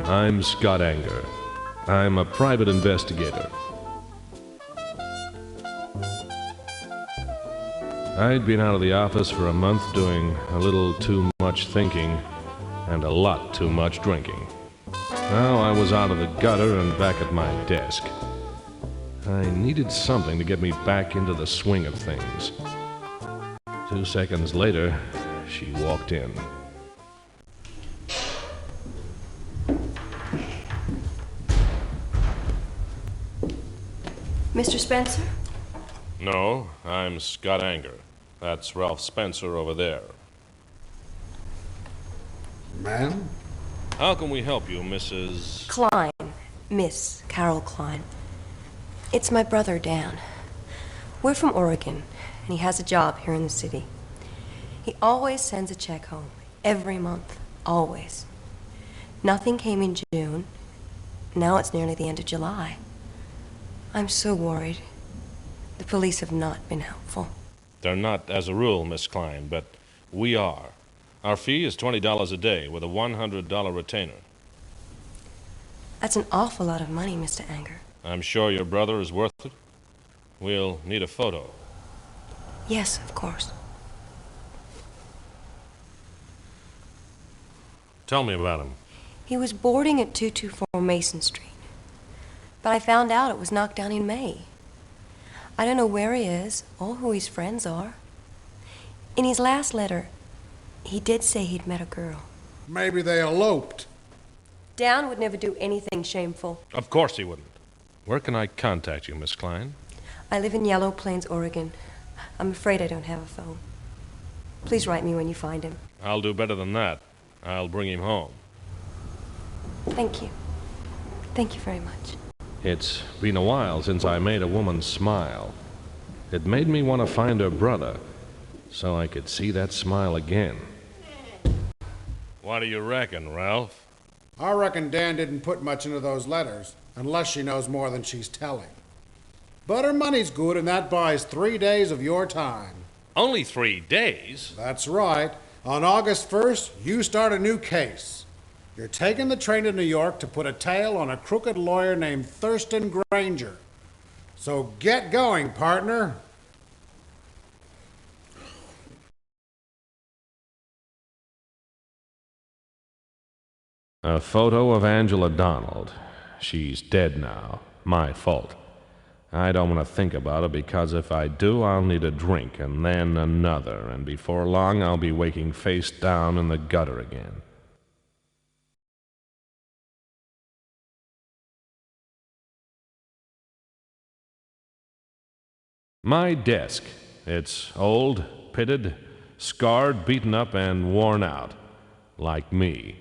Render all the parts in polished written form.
I'm Scott Anger. I'm a private investigator. I'd been out of the office for a month doing a little too much thinking and a lot too much drinking. Now I was out of the gutter and back at my desk. I needed something to get me back into the swing of things. 2 seconds later, she walked in. Mr. Spencer? No, I'm Scott Anger. That's Ralph Spencer over there. Ma'am? How can we help you, Mrs. Klein. Miss Carol Klein. It's my brother, Dan. We're from Oregon, and he has a job here in the city. He always sends a check home, every month, always. Nothing came in June. Now it's nearly the end of July. I'm so worried. The police have not been helpful. They're not as a rule, Miss Klein, but we are. Our fee is $20 a day with a $100 retainer. That's an awful lot of money, Mr. Anger. I'm sure your brother is worth it. We'll need a photo. Yes, of course. Tell me about him. He was boarding at 224 Mason Street. But I found out it was knocked down in May. I don't know where he is or who his friends are. In his last letter, he did say he'd met a girl. Maybe they eloped. Dan would never do anything shameful. Of course he wouldn't. Where can I contact you, Miss Klein? I live in Yellow Plains, Oregon. I'm afraid I don't have a phone. Please write me when you find him. I'll do better than that. I'll bring him home. Thank you. Thank you very much. It's been a while since I made a woman smile. It made me want to find her brother, so I could see that smile again. What do you reckon, Ralph? I reckon Dan didn't put much into those letters, unless she knows more than she's telling. But her money's good, and that buys 3 days of your time. Only 3 days? That's right. On August 1st, you start a new case. You're taking the train to New York to put a tail on a crooked lawyer named Thurston Granger. So get going, partner. A photo of Angela Donald. She's dead now. My fault. I don't want to think about it because if I do, I'll need a drink and then another, and before long I'll be waking face down in the gutter again. My desk. It's old, pitted, scarred, beaten up, and worn out. Like me.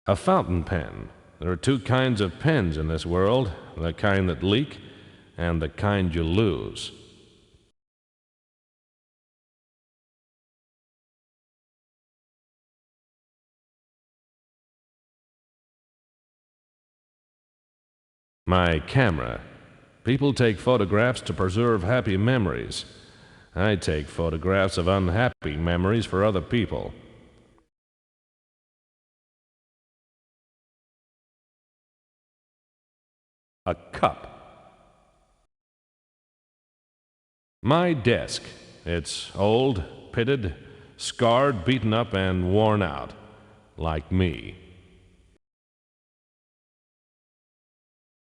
A fountain pen. There are 2 kinds of pens in this world, the kind that leak and the kind you lose. My camera. People take photographs to preserve happy memories. I take photographs of unhappy memories for other people. A cup. My desk. It's old, pitted, scarred, beaten up, and worn out. Like me.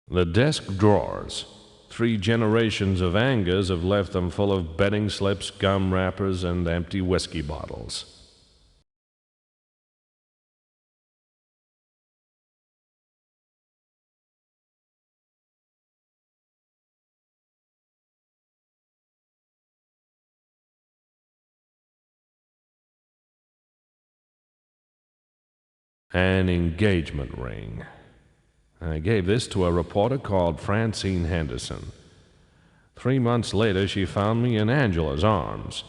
The desk drawers. 3 generations of Angers have left them full of betting slips, gum wrappers, and empty whiskey bottles. An engagement ring. I gave this to a reporter called Francine Henderson. 3 months later, she found me in Angela's arms.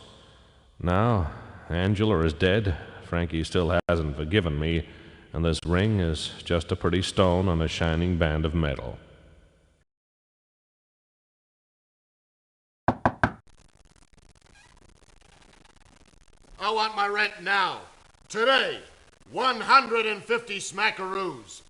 Now, Angela is dead, Frankie still hasn't forgiven me, and this ring is just a pretty stone on a shining band of metal. I want my rent now. Today. 150 smackaroos.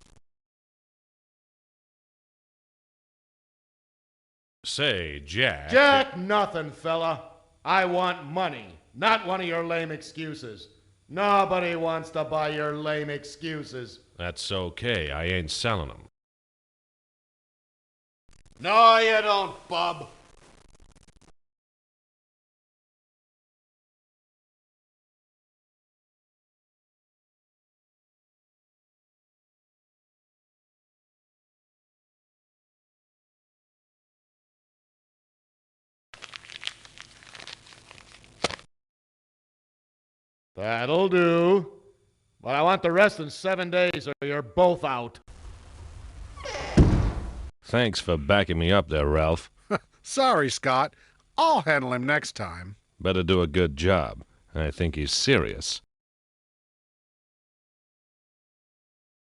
Say, Jack. Jack nothing, fella. I want money, not one of your lame excuses. Nobody wants to buy your lame excuses. That's okay. I ain't selling 'em. No, you don't, bub. That'll do. But I want the rest in 7 days or you're both out. Thanks for backing me up there, Ralph. Sorry, Scott. I'll handle him next time. Better do a good job. I think he's serious.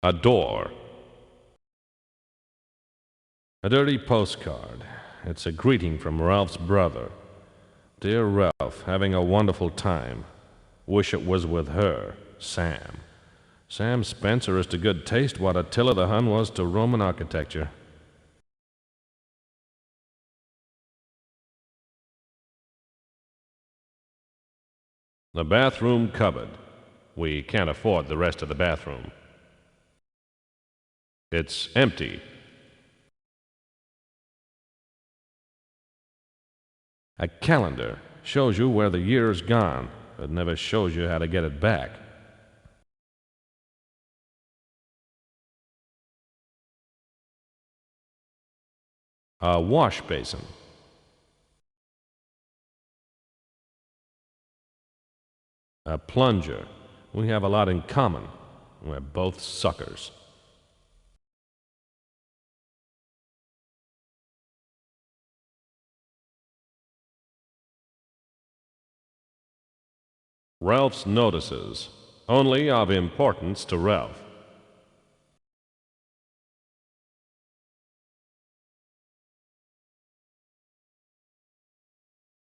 A door. A dirty postcard. It's a greeting from Ralph's brother. Dear Ralph, having a wonderful time. Wish it was with her, Sam. Sam Spencer is to good taste what Attila the Hun was to Roman architecture. The bathroom cupboard. We can't afford the rest of the bathroom. It's empty. A calendar shows you where the year's gone, but never shows you how to get it back. A wash basin. A plunger. We have a lot in common. We're both suckers. Ralph's notices. Only of importance to Ralph.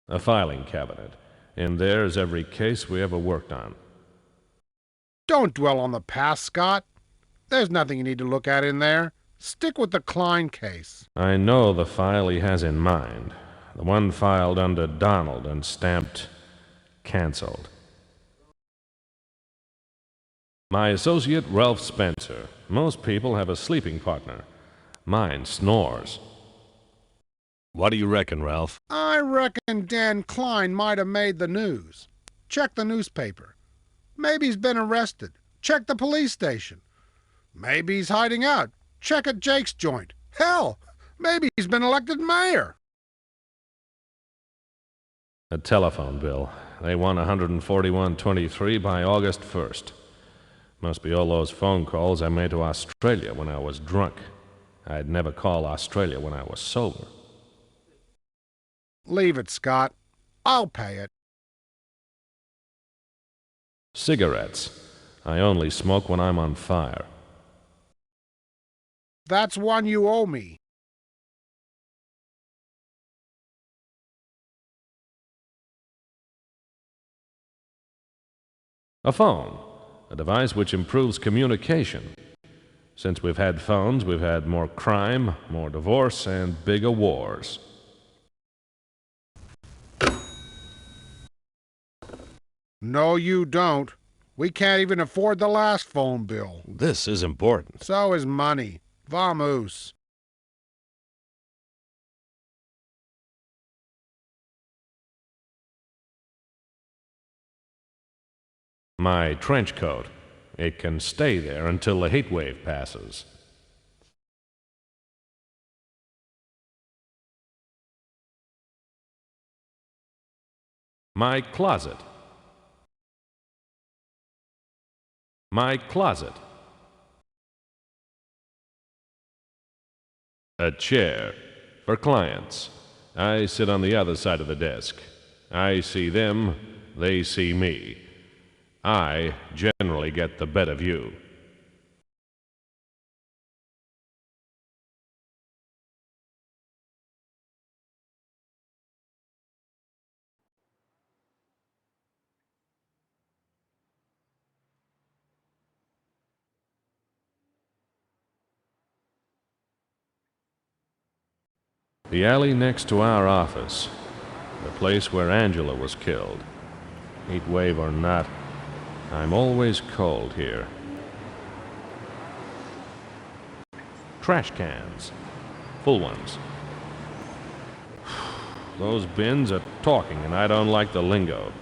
A filing cabinet. In there is every case we ever worked on. Don't dwell on the past, Scott. There's nothing you need to look at in there. Stick with the Klein case. I know the file he has in mind. The one filed under Donald and stamped canceled. My associate, Ralph Spencer. Most people have a sleeping partner. Mine snores. What do you reckon, Ralph? I reckon Dan Klein might have made the news. Check the newspaper. Maybe he's been arrested. Check the police station. Maybe he's hiding out. Check at Jake's joint. Hell, maybe he's been elected mayor. A telephone bill. They won 141.23 by August 1st. Must be all those phone calls I made to Australia when I was drunk. I'd never call Australia when I was sober. Leave it, Scott. I'll pay it. Cigarettes. I only smoke when I'm on fire. That's one you owe me. A phone. A device which improves communication. Since we've had phones, we've had more crime, more divorce, and bigger wars. No, you don't. We can't even afford the last phone bill. This is important. So is money. Vamoose. My trench coat. It can stay there until the heat wave passes. My closet. My closet. A chair for clients. I sit on the other side of the desk. I see them, they see me. I generally get the better view. The alley next to our office. The place where Angela was killed. Heat wave or not, I'm always cold here. Trash cans. Full ones. Those bins are talking and I don't like the lingo.